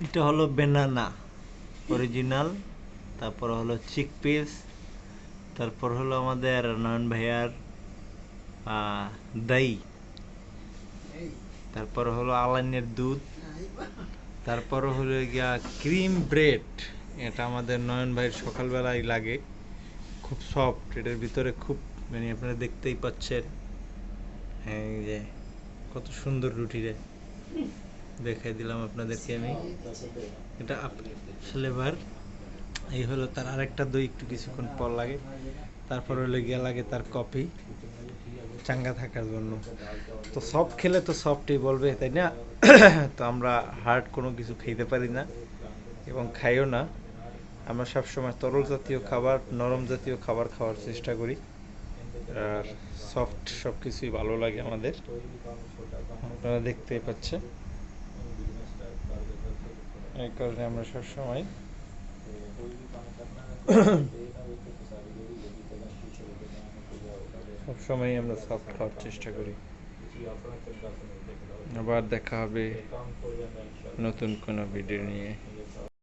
এটা হলো banana original, তারপর হলো চিকপিস, তারপর হলো আমাদের নয়ন ভাইয়ার দই, তারপর হলো আলাইনের দুধ, তারপর হলো গিয়া ক্রিম ব্রেড। এটা আমাদের নয়ন ভাইয়ের সকালবেলায় লাগে, খুব সফট, এটার ভিতরে খুব মানে আপনারা দেখতেই পাচ্ছেন। এই যে কত সুন্দর রুটি রে, দেখাই দিলাম আপনাদেরকে আমি। এটা আসলে এবার এই হলো তার আরেকটা দই, একটু কিছুক্ষণ পর লাগে। তারপর হলো গিয়া লাগে তার কফি চাঙ্গা থাকার জন্য। তো সফট খেলে তো সফটই বলবে, তাই না? তো আমরা হার্ড কোনো কিছু খেতে পারি না এবং খাইও না। আমরা সবসময় তরল জাতীয় খাবার, নরম জাতীয় খাবার খাওয়ার চেষ্টা করি। আর সফট সব কিছুই ভালো লাগে আমাদের, আপনারা দেখতেই পাচ্ছেন। এই কারণে আমরা সবসময় সবসময় আমরা সফট খাওয়ার চেষ্টা করি। আবার দেখা হবে নতুন কোনো ভিডিও নিয়ে।